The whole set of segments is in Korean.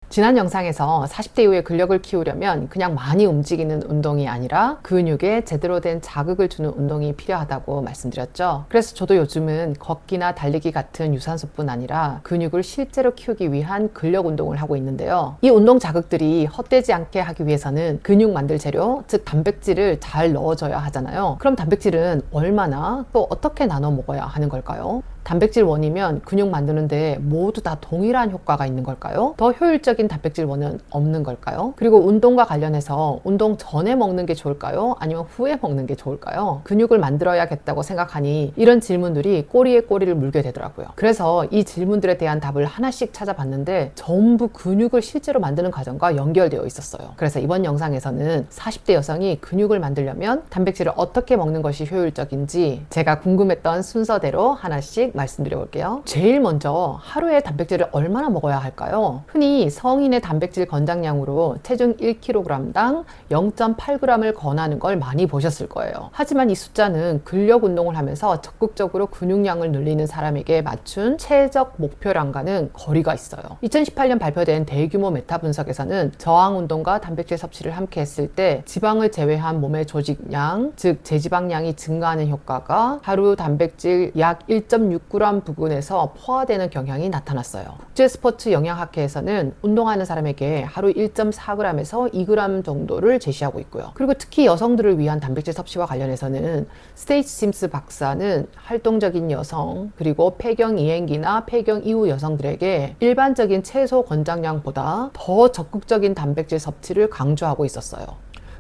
지난 영상에서 40대 이후에 근력을 키우려면 그냥 많이 움직이는 운동이 아니라 근육에 제대로 된 자극을 주는 운동이 필요하다고 말씀드렸죠. 그래서 저도 요즘은 걷기나 달리기 같은 유산소뿐 아니라 근육을 실제로 키우기 위한 근력 운동을 하고 있는데요. 이 운동 자극들이 헛되지 않게 하기 위해서는 근육 만들 재료, 즉 단백질을 잘 넣어줘야 하잖아요. 그럼 단백질은 얼마나 또 어떻게 나눠 먹어야 하는 걸까요? 단백질 원이면 근육 만드는데 모두 다 동일한 효과가 있는 걸까요? 더 효율적인 단백질 원은 없는 걸까요? 그리고 운동과 관련해서 운동 전에 먹는 게 좋을까요? 아니면 후에 먹는 게 좋을까요? 근육을 만들어야겠다고 생각하니 이런 질문들이 꼬리에 꼬리를 물게 되더라고요. 그래서 이 질문들에 대한 답을 하나씩 찾아봤는데 전부 근육을 실제로 만드는 과정과 연결되어 있었어요. 그래서 이번 영상에서는 40대 여성이 근육을 만들려면 단백질을 어떻게 먹는 것이 효율적인지 제가 궁금했던 순서대로 하나씩 말씀드려 볼게요. 제일 먼저 하루에 단백질을 얼마나 먹어야 할까요? 흔히 성인의 단백질 권장량으로 체중 1kg당 0.8g을 권하는 걸 많이 보셨을 거예요. 하지만 이 숫자는 근력 운동을 하면서 적극적으로 근육량을 늘리는 사람에게 맞춘 최적 목표량과는 거리가 있어요. 2018년 발표된 대규모 메타 분석에서는 저항 운동과 단백질 섭취를 함께 했을 때 지방을 제외한 몸의 조직량, 즉 제지방량이 증가하는 효과가 하루 단백질 약 1.6g 부근에서 포화되는 경향이 나타났어요. 국제스포츠 영양학회에서는 운동하는 사람에게 하루 1.4g에서 2g 정도를 제시하고 있고요. 그리고 특히 여성들을 위한 단백질 섭취와 관련해서는 스테이시 심스 박사는 활동적인 여성 그리고 폐경 이행기나 폐경 이후 여성들에게 일반적인 채소 권장량보다 더 적극적인 단백질 섭취를 강조하고 있었어요.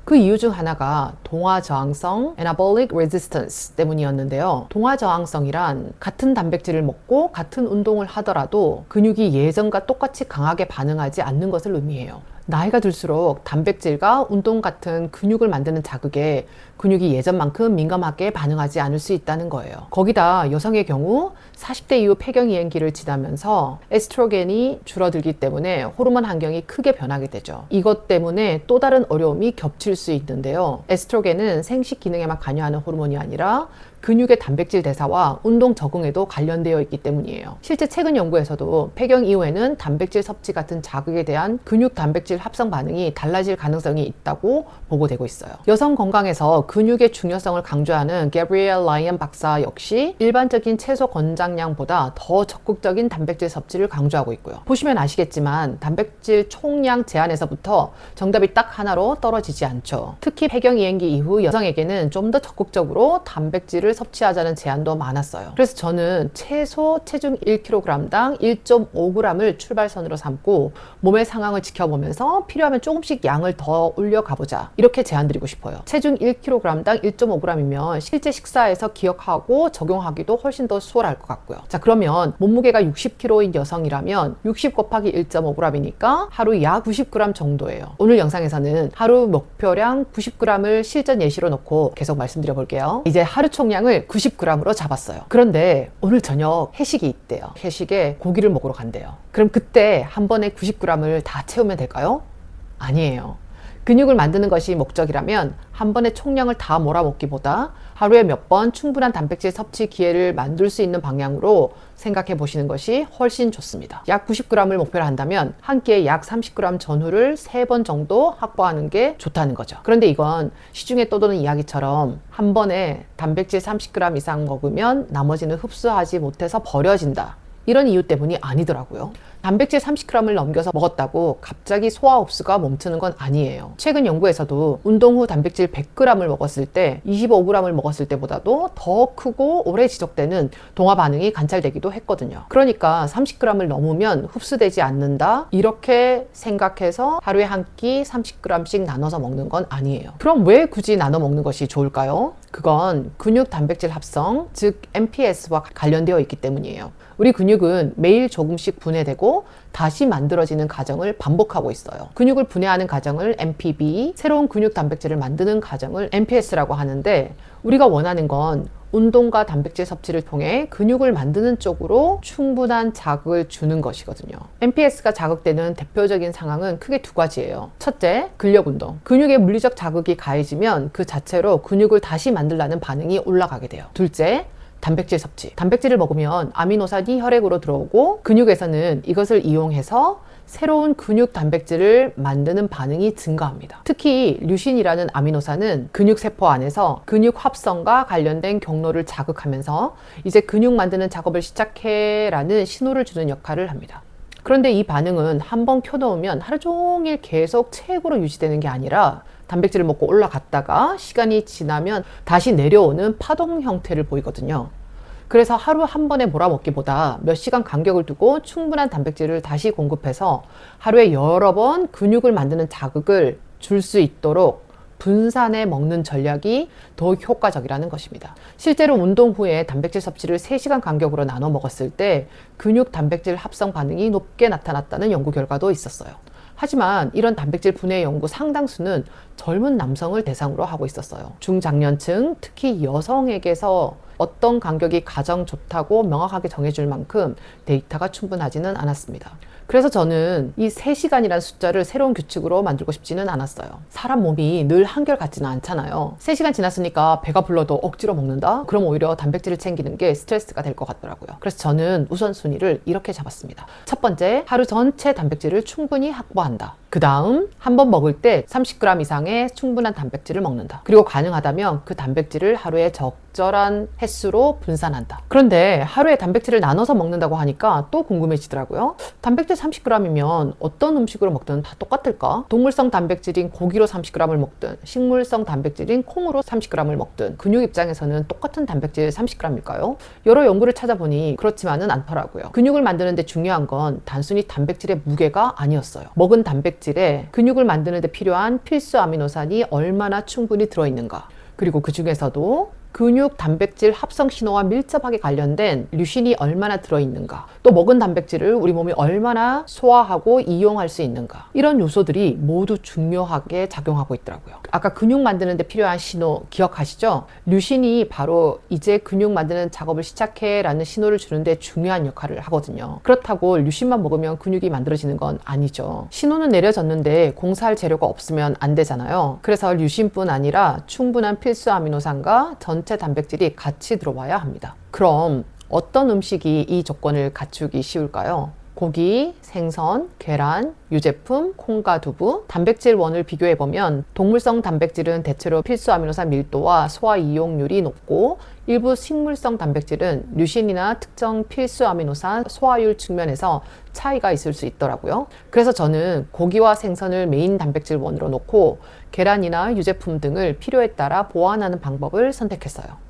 그 이유 중 하나가 동화 저항성 (anabolic resistance) 때문이었는데요. 동화 저항성이란 같은 단백질을 먹고 같은 운동을 하더라도 근육이 예전과 똑같이 강하게 반응하지 않는 것을 의미해요. 나이가 들수록 단백질과 운동 같은 근육을 만드는 자극에 근육이 예전만큼 민감하게 반응하지 않을 수 있다는 거예요. 거기다 여성의 경우 40대 이후 폐경이행기를 지나면서 에스트로겐이 줄어들기 때문에 호르몬 환경이 크게 변하게 되죠. 이것 때문에 또 다른 어려움이 겹칠 수 있는데요. 에스트로겐은 생식 기능에만 관여하는 호르몬이 아니라 근육의 단백질 대사와 운동 적응에도 관련되어 있기 때문이에요. 실제 최근 연구에서도 폐경 이후에는 단백질 섭취 같은 자극에 대한 근육 단백질 합성 반응이 달라질 가능성이 있다고 보고되고 있어요. 여성 건강에서 근육의 중요성을 강조하는 게브리엘 라이언 박사 역시 일반적인 채소 권장량보다 더 적극적인 단백질 섭취를 강조하고 있고요. 보시면 아시겠지만 단백질 총량 제한에서부터 정답이 딱 하나로 떨어지지 않죠. 특히 폐경 이행기 이후 여성에게는 좀 더 적극적으로 단백질을 섭취하자는 제안도 많았어요. 그래서 저는 최소 체중 1kg당 1.5g을 출발선으로 삼고 몸의 상황을 지켜보면서 필요하면 조금씩 양을 더 올려가보자 이렇게 제안드리고 싶어요. 체중 1kg당 1.5g이면 실제 식사에서 기억하고 적용하기도 훨씬 더 수월할 것 같고요. 자, 그러면 몸무게가 60kg인 여성이라면 60 곱하기 1.5g이니까 하루 약 90g 정도예요. 오늘 영상에서는 하루 목표량 90g을 실전 예시로 놓고 계속 말씀드려 볼게요. 이제 하루 총량을 90g으로 잡았어요. 그런데 오늘 저녁 회식이 있대요. 회식에 고기를 먹으러 간대요. 그럼 그때 한 번에 90g을 다 채우면 될까요? 아니에요. 근육을 만드는 것이 목적이라면 한 번에 총량을 다 몰아먹기보다 하루에 몇 번 충분한 단백질 섭취 기회를 만들 수 있는 방향으로 생각해 보시는 것이 훨씬 좋습니다. 약 90g을 목표로 한다면 한 끼에 약 30g 전후를 3번 정도 확보하는 게 좋다는 거죠. 그런데 이건 시중에 떠도는 이야기처럼 한 번에 단백질 30g 이상 먹으면 나머지는 흡수하지 못해서 버려진다. 이런 이유 때문이 아니더라고요. 단백질 30g을 넘겨서 먹었다고 갑자기 소화 흡수가 멈추는 건 아니에요. 최근 연구에서도 운동 후 단백질 100g을 먹었을 때 25g을 먹었을 때보다도 더 크고 오래 지속되는 동화 반응이 관찰되기도 했거든요. 그러니까 30g을 넘으면 흡수되지 않는다 이렇게 생각해서 하루에 한 끼 30g씩 나눠서 먹는 건 아니에요. 그럼 왜 굳이 나눠 먹는 것이 좋을까요? 그건 근육 단백질 합성, 즉 MPS와 관련되어 있기 때문이에요. 우리 근육은 매일 조금씩 분해되고 다시 만들어지는 과정을 반복하고 있어요. 근육을 분해하는 과정을 MPB, 새로운 근육 단백질을 만드는 과정을 MPS라고 하는데 우리가 원하는 건 운동과 단백질 섭취를 통해 근육을 만드는 쪽으로 충분한 자극을 주는 것이거든요. MPS가 자극되는 대표적인 상황은 크게 두 가지예요. 첫째, 근력 운동. 근육에 물리적 자극이 가해지면 그 자체로 근육을 다시 만들라는 반응이 올라가게 돼요. 둘째, 단백질 섭취. 단백질을 먹으면 아미노산이 혈액으로 들어오고 근육에서는 이것을 이용해서 새로운 근육 단백질을 만드는 반응이 증가합니다. 특히 류신이라는 아미노산은 근육세포 안에서 근육 합성과 관련된 경로를 자극하면서 이제 근육 만드는 작업을 시작해라는 신호를 주는 역할을 합니다. 그런데 이 반응은 한번 켜놓으면 하루 종일 계속 최고로 유지되는 게 아니라 단백질을 먹고 올라갔다가 시간이 지나면 다시 내려오는 파동 형태를 보이거든요. 그래서 하루 한 번에 몰아먹기보다 몇 시간 간격을 두고 충분한 단백질을 다시 공급해서 하루에 여러 번 근육을 만드는 자극을 줄 수 있도록 분산해 먹는 전략이 더 효과적이라는 것입니다. 실제로 운동 후에 단백질 섭취를 3시간 간격으로 나눠 먹었을 때 근육 단백질 합성 반응이 높게 나타났다는 연구 결과도 있었어요. 하지만 이런 단백질 분해 연구 상당수는 젊은 남성을 대상으로 하고 있었어요. 중장년층, 특히 여성에게서 어떤 간격이 가장 좋다고 명확하게 정해줄 만큼 데이터가 충분하지는 않았습니다. 그래서 저는 이 3시간이라는 숫자를 새로운 규칙으로 만들고 싶지는 않았어요. 사람 몸이 늘 한결같지는 않잖아요. 3시간 지났으니까 배가 불러도 억지로 먹는다? 그럼 오히려 단백질을 챙기는 게 스트레스가 될 것 같더라고요. 그래서 저는 우선순위를 이렇게 잡았습니다. 첫 번째, 하루 전체 단백질을 충분히 확보한다. 그 다음, 한 번 먹을 때 30g 이상의 충분한 단백질을 먹는다. 그리고 가능하다면 그 단백질을 하루에 적절한 횟수로 분산한다. 그런데 하루에 단백질을 나눠서 먹는다고 하니까 또 궁금해지더라고요. 단백질 30g이면 어떤 음식으로 먹든 다 똑같을까? 동물성 단백질인 고기로 30g을 먹든 식물성 단백질인 콩으로 30g을 먹든 근육 입장에서는 똑같은 단백질 30g일까요? 여러 연구를 찾아보니 그렇지만은 않더라고요. 근육을 만드는 데 중요한 건 단순히 단백질의 무게가 아니었어요. 먹은 단백질에 근육을 만드는 데 필요한 필수 아미노산이 얼마나 충분히 들어있는가, 그리고 그 중에서도 근육 단백질 합성 신호와 밀접하게 관련된 류신이 얼마나 들어있는가, 또 먹은 단백질을 우리 몸이 얼마나 소화하고 이용할 수 있는가, 이런 요소들이 모두 중요하게 작용하고 있더라고요. 아까 근육 만드는 데 필요한 신호 기억하시죠? 류신이 바로 이제 근육 만드는 작업을 시작해 라는 신호를 주는데 중요한 역할을 하거든요. 그렇다고 류신만 먹으면 근육이 만들어지는 건 아니죠. 신호는 내려졌는데 공사할 재료가 없으면 안 되잖아요. 그래서 류신뿐 아니라 충분한 필수 아미노산과 전체 단백질이 같이 들어와야 합니다. 그럼 어떤 음식이 이 조건을 갖추기 쉬울까요? 고기, 생선, 계란, 유제품, 콩과 두부, 단백질원을 비교해보면 동물성 단백질은 대체로 필수 아미노산 밀도와 소화 이용률이 높고 일부 식물성 단백질은 류신이나 특정 필수 아미노산 소화율 측면에서 차이가 있을 수 있더라고요. 그래서 저는 고기와 생선을 메인 단백질원으로 놓고 계란이나 유제품 등을 필요에 따라 보완하는 방법을 선택했어요.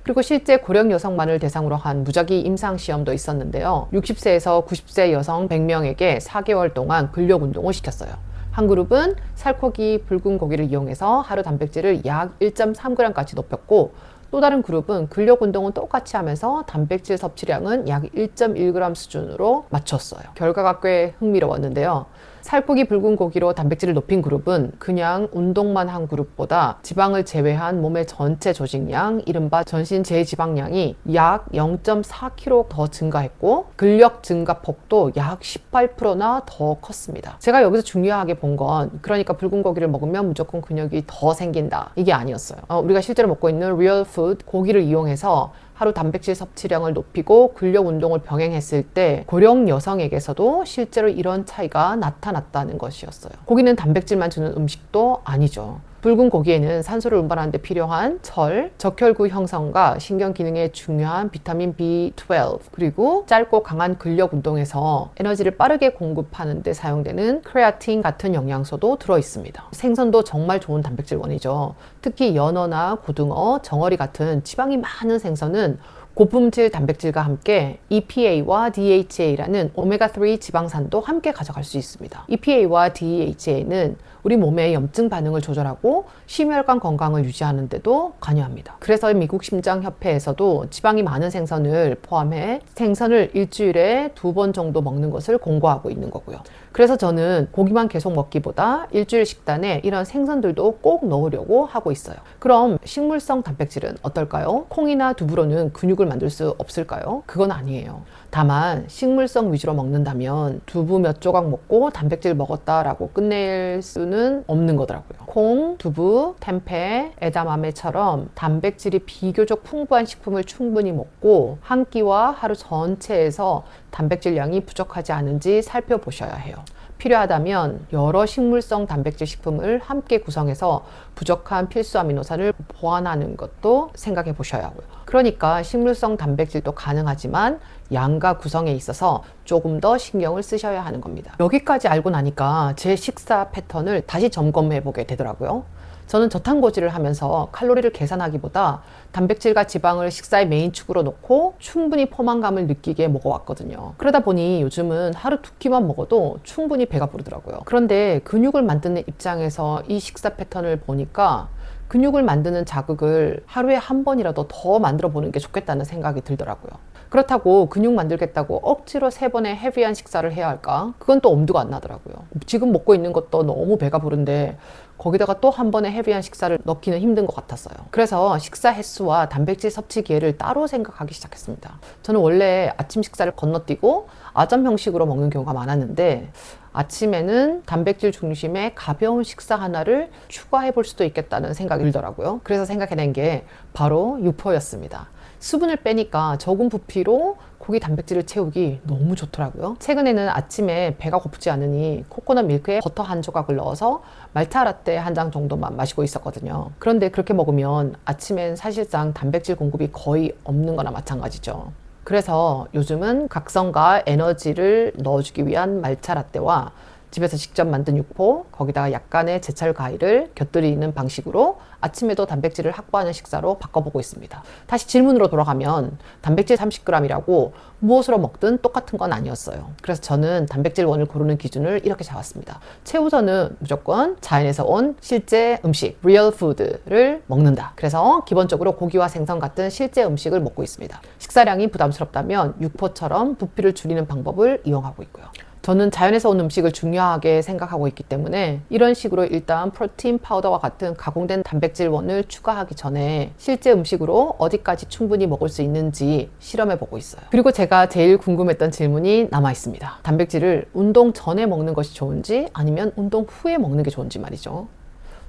그리고 실제 고령 여성만을 대상으로 한 무작위 임상시험도 있었는데요. 60세에서 90세 여성 100명에게 4개월 동안 근력 운동을 시켰어요. 한 그룹은 살코기 붉은 고기를 이용해서 하루 단백질을 약 1.3g까지 높였고, 또 다른 그룹은 근력 운동은 똑같이 하면서 단백질 섭취량은 약 1.1g 수준으로 맞췄어요. 결과가 꽤 흥미로웠는데요. 살코기 붉은 고기로 단백질을 높인 그룹은 그냥 운동만 한 그룹보다 지방을 제외한 몸의 전체 조직량, 이른바 전신 제지방량이 약 0.4kg 더 증가했고 근력 증가 폭도 약 18%나 더 컸습니다. 제가 여기서 중요하게 본 건 그러니까 붉은 고기를 먹으면 무조건 근육이 더 생긴다, 이게 아니었어요. 우리가 실제로 먹고 있는 real food, 고기를 이용해서 하루 단백질 섭취량을 높이고 근력 운동을 병행했을 때 고령 여성에게서도 실제로 이런 차이가 나타났다는 것이었어요. 고기는 단백질만 주는 음식도 아니죠. 붉은 고기에는 산소를 운반하는 데 필요한 철, 적혈구 형성과 신경 기능에 중요한 비타민 B12, 그리고 짧고 강한 근력 운동에서 에너지를 빠르게 공급하는 데 사용되는 크레아틴 같은 영양소도 들어있습니다. 생선도 정말 좋은 단백질원이죠. 특히 연어나 고등어, 정어리 같은 지방이 많은 생선은 고품질 단백질과 함께 EPA와 DHA라는 오메가3 지방산도 함께 가져갈 수 있습니다. EPA와 DHA는 우리 몸의 염증 반응을 조절하고 심혈관 건강을 유지하는 데도 관여합니다. 그래서 미국 심장협회에서도 지방이 많은 생선을 포함해 생선을 일주일에 2번 정도 먹는 것을 권고하고 있는 거고요. 그래서 저는 고기만 계속 먹기보다 일주일 식단에 이런 생선들도 꼭 넣으려고 하고 있어요. 그럼 식물성 단백질은 어떨까요? 콩이나 두부로는 근육을 만들 수 없을까요? 그건 아니에요. 다만 식물성 위주로 먹는다면 두부 몇 조각 먹고 단백질 먹었다라고 끝낼 수는 없는 거더라고요. 콩, 두부, 템페, 에다마메처럼 단백질이 비교적 풍부한 식품을 충분히 먹고 한 끼와 하루 전체에서 단백질 양이 부족하지 않은지 살펴보셔야 해요. 필요하다면 여러 식물성 단백질 식품을 함께 구성해서 부족한 필수 아미노산을 보완하는 것도 생각해 보셔야 하고요. 그러니까 식물성 단백질도 가능하지만 양과 구성에 있어서 조금 더 신경을 쓰셔야 하는 겁니다. 여기까지 알고 나니까 제 식사 패턴을 다시 점검해 보게 되더라고요. 저는 저탄고지를 하면서 칼로리를 계산하기보다 단백질과 지방을 식사의 메인 축으로 놓고 충분히 포만감을 느끼게 먹어왔거든요. 그러다 보니 요즘은 하루 2끼만 먹어도 충분히 배가 부르더라고요. 그런데 근육을 만드는 입장에서 이 식사 패턴을 보니까 근육을 만드는 자극을 하루에 한 번이라도 더 만들어 보는 게 좋겠다는 생각이 들더라고요. 그렇다고 근육 만들겠다고 억지로 3번의 헤비한 식사를 해야 할까? 그건 또 엄두가 안 나더라고요. 지금 먹고 있는 것도 너무 배가 부른데 거기다가 또 한 번의 헤비한 식사를 넣기는 힘든 것 같았어요. 그래서 식사 횟수와 단백질 섭취 기회를 따로 생각하기 시작했습니다. 저는 원래 아침 식사를 건너뛰고 아점 형식으로 먹는 경우가 많았는데 아침에는 단백질 중심의 가벼운 식사 하나를 추가해 볼 수도 있겠다는 생각이 들더라고요. 그래서 생각해낸 게 바로 육포였습니다. 수분을 빼니까 적은 부피로 고기 단백질을 채우기 너무 좋더라고요. 최근에는 아침에 배가 고프지 않으니 코코넛 밀크에 버터 한 조각을 넣어서 말차 라떼 한 잔 정도만 마시고 있었거든요. 그런데 그렇게 먹으면 아침엔 사실상 단백질 공급이 거의 없는 거나 마찬가지죠. 그래서 요즘은 각성과 에너지를 넣어주기 위한 말차 라떼와 집에서 직접 만든 육포, 거기다가 약간의 제철 과일을 곁들이는 방식으로 아침에도 단백질을 확보하는 식사로 바꿔보고 있습니다. 다시 질문으로 돌아가면 단백질 30g이라고 무엇으로 먹든 똑같은 건 아니었어요. 그래서 저는 단백질 원을 고르는 기준을 이렇게 잡았습니다. 최우선은 무조건 자연에서 온 실제 음식, real food를 먹는다. 그래서 기본적으로 고기와 생선 같은 실제 음식을 먹고 있습니다. 식사량이 부담스럽다면 육포처럼 부피를 줄이는 방법을 이용하고 있고요. 저는 자연에서 온 음식을 중요하게 생각하고 있기 때문에 이런 식으로 일단 프로틴 파우더와 같은 가공된 단백질원을 추가하기 전에 실제 음식으로 어디까지 충분히 먹을 수 있는지 실험해 보고 있어요. 그리고 제가 제일 궁금했던 질문이 남아 있습니다. 단백질을 운동 전에 먹는 것이 좋은지 아니면 운동 후에 먹는 게 좋은지 말이죠.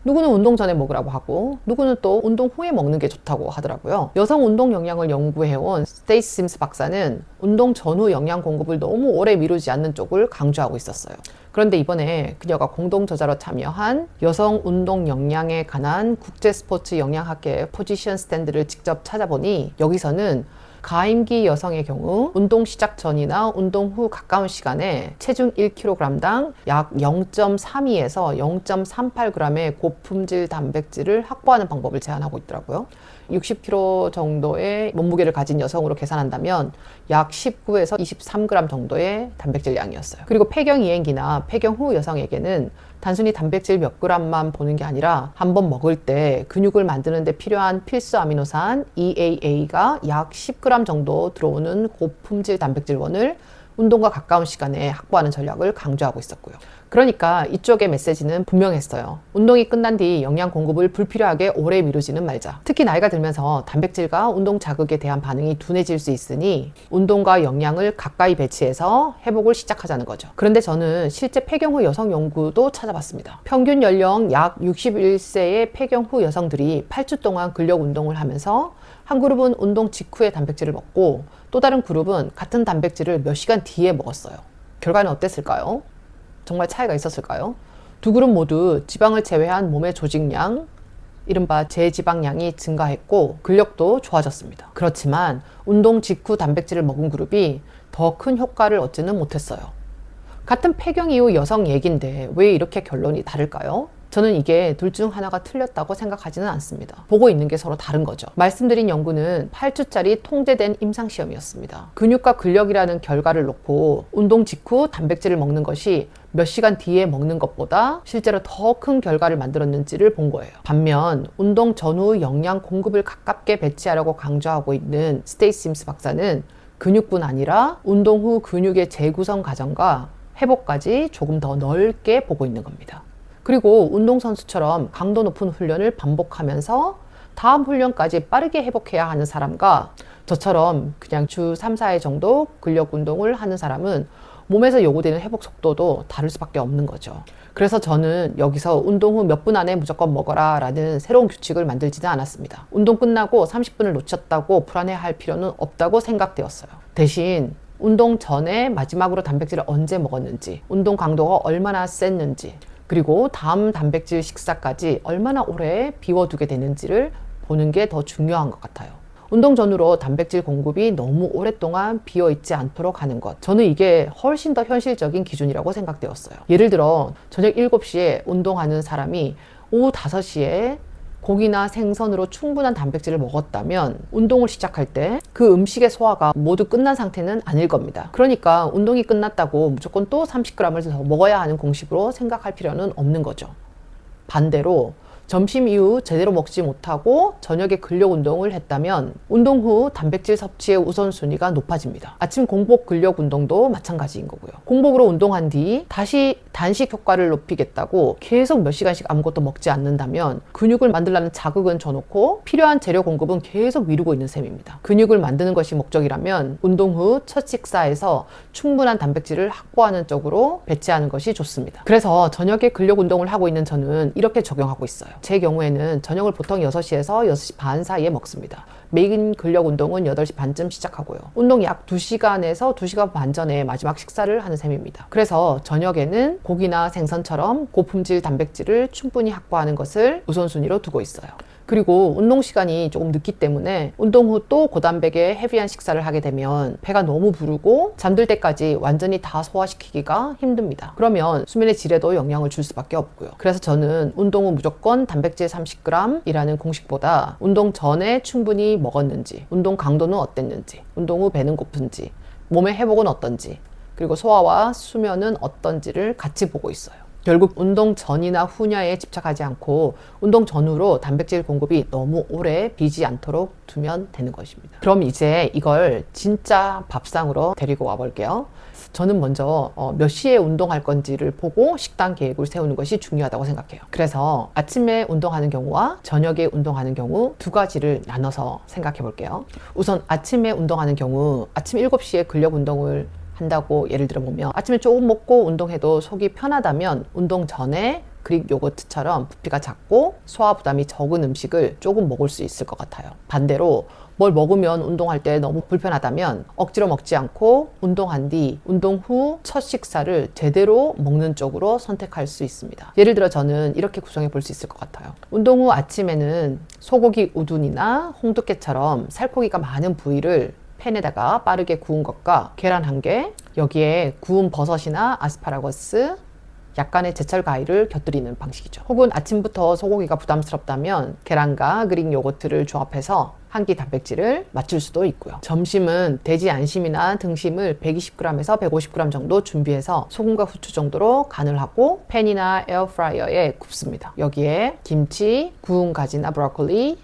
누구는 운동 전에 먹으라고 하고 누구는 또 운동 후에 먹는 게 좋다고 하더라고요. 여성 운동 영양을 연구해온 스테이시 심스 박사는 운동 전후 영양 공급을 너무 오래 미루지 않는 쪽을 강조하고 있었어요. 그런데 이번에 그녀가 공동 저자로 참여한 여성 운동 영양에 관한 국제 스포츠 영양학회 포지션 스탠드를 직접 찾아보니 여기서는 가임기 여성의 경우 운동 시작 전이나 운동 후 가까운 시간에 체중 1kg당 약 0.32에서 0.38g의 고품질 단백질을 확보하는 방법을 제안하고 있더라고요. 60kg 정도의 몸무게를 가진 여성으로 계산한다면 약 19에서 23g 정도의 단백질 양이었어요. 그리고 폐경 이행기나 폐경 후 여성에게는 단순히 단백질 몇 g만 보는 게 아니라 한번 먹을 때 근육을 만드는 데 필요한 필수 아미노산 EAA가 약 10g 정도 들어오는 고품질 단백질원을 운동과 가까운 시간에 확보하는 전략을 강조하고 있었고요. 그러니까 이쪽의 메시지는 분명했어요. 운동이 끝난 뒤 영양 공급을 불필요하게 오래 미루지는 말자. 특히 나이가 들면서 단백질과 운동 자극에 대한 반응이 둔해질 수 있으니 운동과 영양을 가까이 배치해서 회복을 시작하자는 거죠. 그런데 저는 실제 폐경 후 여성 연구도 찾아봤습니다. 평균 연령 약 61세의 폐경 후 여성들이 8주 동안 근력 운동을 하면서 한 그룹은 운동 직후에 단백질을 먹고 또 다른 그룹은 같은 단백질을 몇 시간 뒤에 먹었어요. 결과는 어땠을까요? 정말 차이가 있었을까요? 두 그룹 모두 지방을 제외한 몸의 조직량, 이른바 제지방량이 증가했고 근력도 좋아졌습니다. 그렇지만 운동 직후 단백질을 먹은 그룹이 더 큰 효과를 얻지는 못했어요. 같은 폐경 이후 여성 얘기인데 왜 이렇게 결론이 다를까요? 저는 이게 둘 중 하나가 틀렸다고 생각하지는 않습니다. 보고 있는 게 서로 다른 거죠. 말씀드린 연구는 8주짜리 통제된 임상시험이었습니다. 근육과 근력이라는 결과를 놓고 운동 직후 단백질을 먹는 것이 몇 시간 뒤에 먹는 것보다 실제로 더 큰 결과를 만들었는지를 본 거예요. 반면 운동 전후 영양 공급을 가깝게 배치하려고 강조하고 있는 스테이시 심스 박사는 근육뿐 아니라 운동 후 근육의 재구성 과정과 회복까지 조금 더 넓게 보고 있는 겁니다. 그리고 운동선수처럼 강도 높은 훈련을 반복하면서 다음 훈련까지 빠르게 회복해야 하는 사람과 저처럼 그냥 주 3, 4회 정도 근력 운동을 하는 사람은 몸에서 요구되는 회복 속도도 다를 수밖에 없는 거죠. 그래서 저는 여기서 운동 후 몇 분 안에 무조건 먹어라 라는 새로운 규칙을 만들지는 않았습니다. 운동 끝나고 30분을 놓쳤다고 불안해할 필요는 없다고 생각되었어요. 대신 운동 전에 마지막으로 단백질을 언제 먹었는지, 운동 강도가 얼마나 셌는지, 그리고 다음 단백질 식사까지 얼마나 오래 비워두게 되는지를 보는 게 더 중요한 것 같아요. 운동 전후로 단백질 공급이 너무 오랫동안 비어있지 않도록 하는 것. 저는 이게 훨씬 더 현실적인 기준이라고 생각되었어요. 예를 들어 저녁 7시에 운동하는 사람이 오후 5시에 고기나 생선으로 충분한 단백질을 먹었다면 운동을 시작할 때 그 음식의 소화가 모두 끝난 상태는 아닐 겁니다. 그러니까 운동이 끝났다고 무조건 또 30g을 더 먹어야 하는 공식으로 생각할 필요는 없는 거죠. 반대로 점심 이후 제대로 먹지 못하고 저녁에 근력 운동을 했다면 운동 후 단백질 섭취의 우선순위가 높아집니다. 아침 공복 근력 운동도 마찬가지인 거고요. 공복으로 운동한 뒤 다시 단식 효과를 높이겠다고 계속 몇 시간씩 아무것도 먹지 않는다면 근육을 만들려는 자극은 줘놓고 필요한 재료 공급은 계속 미루고 있는 셈입니다. 근육을 만드는 것이 목적이라면 운동 후 첫 식사에서 충분한 단백질을 확보하는 쪽으로 배치하는 것이 좋습니다. 그래서 저녁에 근력 운동을 하고 있는 저는 이렇게 적용하고 있어요. 제 경우에는 저녁을 보통 6시에서 6시 반 사이에 먹습니다. 메인 근력 운동은 8시 반쯤 시작하고요. 운동 약 2시간에서 2시간 반 전에 마지막 식사를 하는 셈입니다. 그래서 저녁에는 고기나 생선처럼 고품질 단백질을 충분히 확보하는 것을 우선순위로 두고 있어요. 그리고 운동 시간이 조금 늦기 때문에 운동 후 또 고단백의 헤비한 식사를 하게 되면 배가 너무 부르고 잠들 때까지 완전히 다 소화시키기가 힘듭니다. 그러면 수면의 질에도 영향을 줄 수밖에 없고요. 그래서 저는 운동 후 무조건 단백질 30g 이라는 공식보다 운동 전에 충분히 먹었는지, 운동 강도는 어땠는지, 운동 후 배는 고픈지, 몸의 회복은 어떤지, 그리고 소화와 수면은 어떤지를 같이 보고 있어요. 결국 운동 전이나 후냐에 집착하지 않고 운동 전후로 단백질 공급이 너무 오래 비지 않도록 두면 되는 것입니다. 그럼 이제 이걸 진짜 밥상으로 데리고 와 볼게요. 저는 먼저 몇 시에 운동할 건지를 보고 식단 계획을 세우는 것이 중요하다고 생각해요. 그래서 아침에 운동하는 경우와 저녁에 운동하는 경우 두 가지를 나눠서 생각해 볼게요. 우선 아침에 운동하는 경우 아침 7시에 근력 운동을 한다고 예를 들어 보면 아침에 조금 먹고 운동해도 속이 편하다면 운동 전에 그릭 요거트처럼 부피가 작고 소화 부담이 적은 음식을 조금 먹을 수 있을 것 같아요. 반대로 뭘 먹으면 운동할 때 너무 불편하다면 억지로 먹지 않고 운동한 뒤 운동 후 첫 식사를 제대로 먹는 쪽으로 선택할 수 있습니다. 예를 들어 저는 이렇게 구성해 볼 수 있을 것 같아요. 운동 후 아침에는 소고기 우둔이나 홍두깨처럼 살코기가 많은 부위를 팬에다가 빠르게 구운 것과 계란 1개, 여기에 구운 버섯이나 아스파라거스, 약간의 제철 과일을 곁들이는 방식이죠. 혹은 아침부터 소고기가 부담스럽다면 계란과 그릭 요거트를 조합해서 한 끼 단백질을 맞출 수도 있고요. 점심은 돼지 안심이나 등심을 120g에서 150g 정도 준비해서 소금과 후추 정도로 간을 하고 팬이나 에어프라이어에 굽습니다. 여기에 김치, 구운 가지나 브로콜리,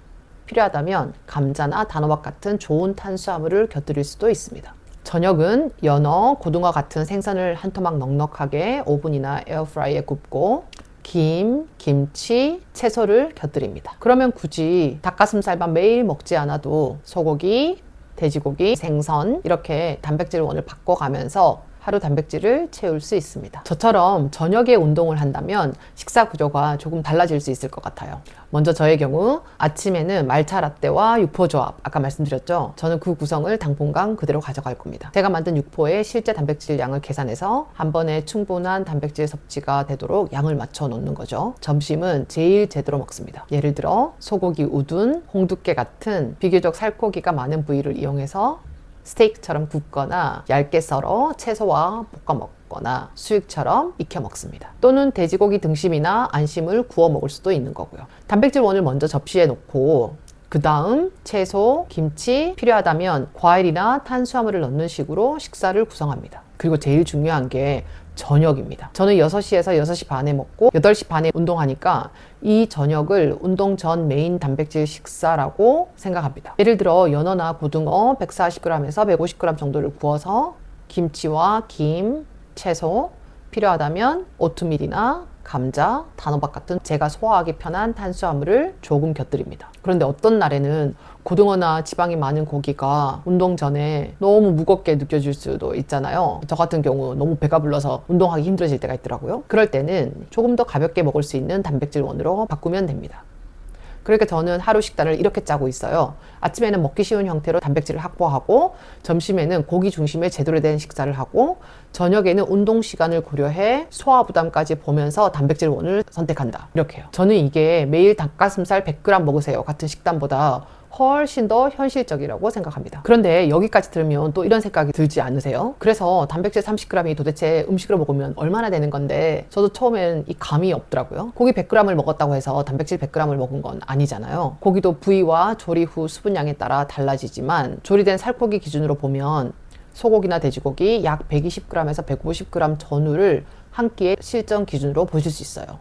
필요하다면 감자나 단호박 같은 좋은 탄수화물을 곁들일 수도 있습니다. 저녁은 연어, 고등어 같은 생선을 한 토막 넉넉하게 오븐이나 에어프라이어에 굽고 김, 김치, 채소를 곁들입니다. 그러면 굳이 닭가슴살만 매일 먹지 않아도 소고기, 돼지고기, 생선 이렇게 단백질원을 바꿔가면서 하루 단백질을 채울 수 있습니다. 저처럼 저녁에 운동을 한다면 식사 구조가 조금 달라질 수 있을 것 같아요. 먼저 저의 경우 아침에는 말차 라떼와 육포 조합, 아까 말씀드렸죠? 저는 그 구성을 당분간 그대로 가져갈 겁니다. 제가 만든 육포의 실제 단백질 양을 계산해서 한 번에 충분한 단백질 섭취가 되도록 양을 맞춰 놓는 거죠. 점심은 제일 제대로 먹습니다. 예를 들어 소고기 우둔, 홍두깨 같은 비교적 살코기가 많은 부위를 이용해서 스테이크처럼 굽거나 얇게 썰어 채소와 볶아 먹거나 수육처럼 익혀 먹습니다. 또는 돼지고기 등심이나 안심을 구워 먹을 수도 있는 거고요. 단백질원을 먼저 접시에 놓고 그 다음 채소, 김치, 필요하다면 과일이나 탄수화물을 넣는 식으로 식사를 구성합니다. 그리고 제일 중요한 게 저녁입니다. 저는 6시에서 6시 반에 먹고 8시 반에 운동하니까 이 저녁을 운동 전 메인 단백질 식사라고 생각합니다. 예를 들어 연어나 고등어 140g에서 150g 정도를 구워서 김치와 김, 채소, 필요하다면 오트밀이나 감자, 단호박 같은 제가 소화하기 편한 탄수화물을 조금 곁들입니다. 그런데 어떤 날에는 고등어나 지방이 많은 고기가 운동 전에 너무 무겁게 느껴질 수도 있잖아요. 저 같은 경우 너무 배가 불러서 운동하기 힘들어질 때가 있더라고요. 그럴 때는 조금 더 가볍게 먹을 수 있는 단백질원으로 바꾸면 됩니다. 그러니까 저는 하루 식단을 이렇게 짜고 있어요. 아침에는 먹기 쉬운 형태로 단백질을 확보하고, 점심에는 고기 중심의 제대로 된 식사를 하고, 저녁에는 운동 시간을 고려해 소화 부담까지 보면서 단백질원을 선택한다. 이렇게요. 저는 이게 매일 닭가슴살 100g 먹으세요 같은 식단보다 훨씬 더 현실적이라고 생각합니다. 그런데 여기까지 들으면 또 이런 생각이 들지 않으세요? 그래서 단백질 30g이 도대체 음식으로 먹으면 얼마나 되는 건데, 저도 처음엔 이 감이 없더라고요. 고기 100g을 먹었다고 해서 단백질 100g을 먹은 건 아니잖아요. 고기도 부위와 조리 후 수분량에 따라 달라지지만, 조리된 살코기 기준으로 보면 소고기나 돼지고기 약 120g에서 150g 전후를 한 끼의 실전 기준으로 보실 수 있어요.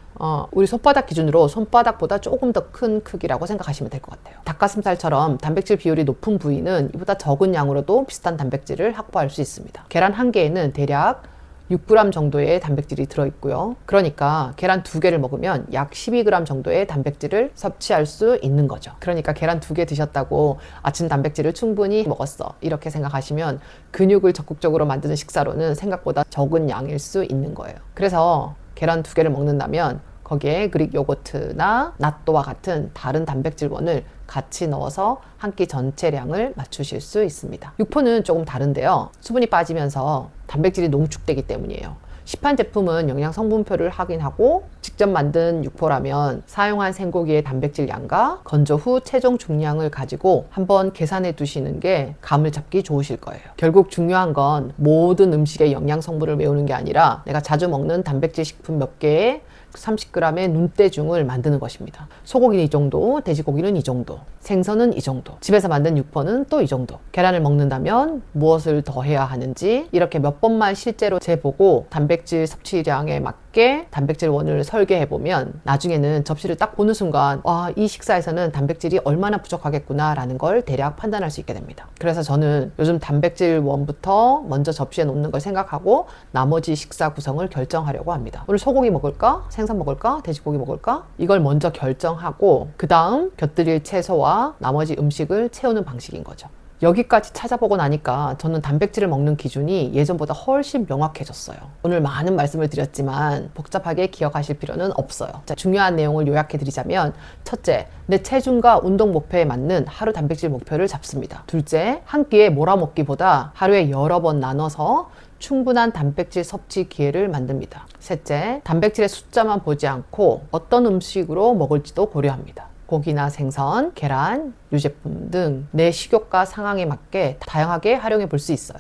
우리 손바닥 기준으로 손바닥보다 조금 더 큰 크기라고 생각하시면 될 것 같아요. 닭가슴살처럼 단백질 비율이 높은 부위는 이보다 적은 양으로도 비슷한 단백질을 확보할 수 있습니다. 계란 한 개에는 대략 6g 정도의 단백질이 들어있고요. 그러니까 계란 2개를 먹으면 약 12g 정도의 단백질을 섭취할 수 있는 거죠. 그러니까 계란 2개 드셨다고 아침 단백질을 충분히 먹었어, 이렇게 생각하시면 근육을 적극적으로 만드는 식사로는 생각보다 적은 양일 수 있는 거예요. 그래서 계란 2개를 먹는다면 거기에 그릭 요거트나 낫또와 같은 다른 단백질원을 같이 넣어서 한 끼 전체량을 맞추실 수 있습니다. 육포는 조금 다른데요. 수분이 빠지면서 단백질이 농축되기 때문이에요. 시판 제품은 영양 성분표를 확인하고, 직접 만든 육포라면 사용한 생고기의 단백질 양과 건조 후 최종 중량을 가지고 한번 계산해 두시는 게 감을 잡기 좋으실 거예요. 결국 중요한 건 모든 음식의 영양 성분을 외우는 게 아니라 내가 자주 먹는 단백질 식품 몇 개의 30g의 눈대중을 만드는 것입니다. 소고기는 이 정도, 돼지고기는 이 정도, 생선은 이 정도, 집에서 만든 육포는 또 이 정도. 계란을 먹는다면 무엇을 더 해야 하는지 이렇게 몇 번만 실제로 재보고 단백질 섭취량에 맞게 단백질원을 설계해보면 나중에는 접시를 딱 보는 순간 와, 이 식사에서는 단백질이 얼마나 부족하겠구나 라는 걸 대략 판단할 수 있게 됩니다. 그래서 저는 요즘 단백질원부터 먼저 접시에 놓는 걸 생각하고 나머지 식사 구성을 결정하려고 합니다. 오늘 소고기 먹을까? 생선 먹을까? 돼지고기 먹을까? 이걸 먼저 결정하고 그 다음 곁들일 채소와 나머지 음식을 채우는 방식인 거죠. 여기까지 찾아보고 나니까 저는 단백질을 먹는 기준이 예전보다 훨씬 명확해졌어요. 오늘 많은 말씀을 드렸지만 복잡하게 기억하실 필요는 없어요. 자, 중요한 내용을 요약해 드리자면, 첫째, 내 체중과 운동 목표에 맞는 하루 단백질 목표를 잡습니다. 둘째, 한 끼에 몰아먹기보다 하루에 여러 번 나눠서 충분한 단백질 섭취 기회를 만듭니다. 셋째, 단백질의 숫자만 보지 않고 어떤 음식으로 먹을지도 고려합니다. 고기나 생선, 계란, 유제품 등 내 식욕과 상황에 맞게 다양하게 활용해 볼 수 있어요.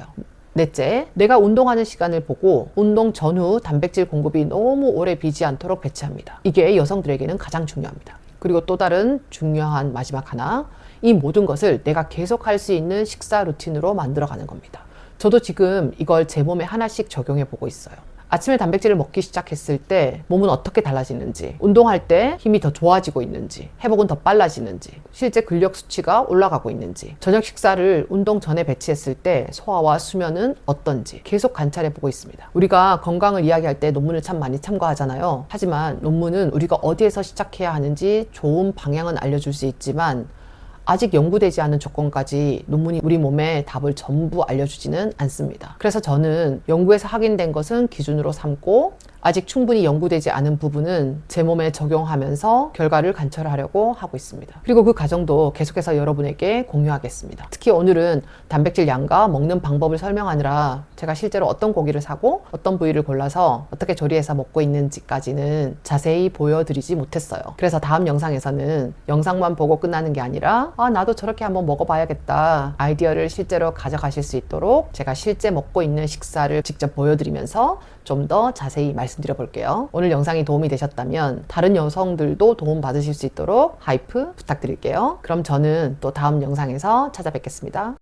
넷째, 내가 운동하는 시간을 보고 운동 전후 단백질 공급이 너무 오래 비지 않도록 배치합니다. 이게 여성들에게는 가장 중요합니다. 그리고 또 다른 중요한 마지막 하나, 이 모든 것을 내가 계속 할 수 있는 식사 루틴으로 만들어가는 겁니다. 저도 지금 이걸 제 몸에 하나씩 적용해 보고 있어요. 아침에 단백질을 먹기 시작했을 때 몸은 어떻게 달라지는지, 운동할 때 힘이 더 좋아지고 있는지, 회복은 더 빨라지는지, 실제 근력 수치가 올라가고 있는지, 저녁 식사를 운동 전에 배치했을 때 소화와 수면은 어떤지 계속 관찰해 보고 있습니다. 우리가 건강을 이야기할 때 논문을 참 많이 참고하잖아요. 하지만 논문은 우리가 어디에서 시작해야 하는지 좋은 방향은 알려줄 수 있지만 아직 연구되지 않은 조건까지 논문이 우리 몸의 답을 전부 알려주지는 않습니다. 그래서 저는 연구에서 확인된 것은 기준으로 삼고 아직 충분히 연구되지 않은 부분은 제 몸에 적용하면서 결과를 관철하려고 하고 있습니다. 그리고 그 과정도 계속해서 여러분에게 공유하겠습니다. 특히 오늘은 단백질 양과 먹는 방법을 설명하느라 제가 실제로 어떤 고기를 사고 어떤 부위를 골라서 어떻게 조리해서 먹고 있는지까지는 자세히 보여드리지 못했어요. 그래서 다음 영상에서는 영상만 보고 끝나는 게 아니라 나도 저렇게 한번 먹어봐야겠다 아이디어를 실제로 가져가실 수 있도록 제가 실제 먹고 있는 식사를 직접 보여드리면서 좀 더 자세히 말씀드려 볼게요. 오늘 영상이 도움이 되셨다면 다른 여성들도 도움 받으실 수 있도록 하이프 부탁드릴게요. 그럼 저는 또 다음 영상에서 찾아뵙겠습니다.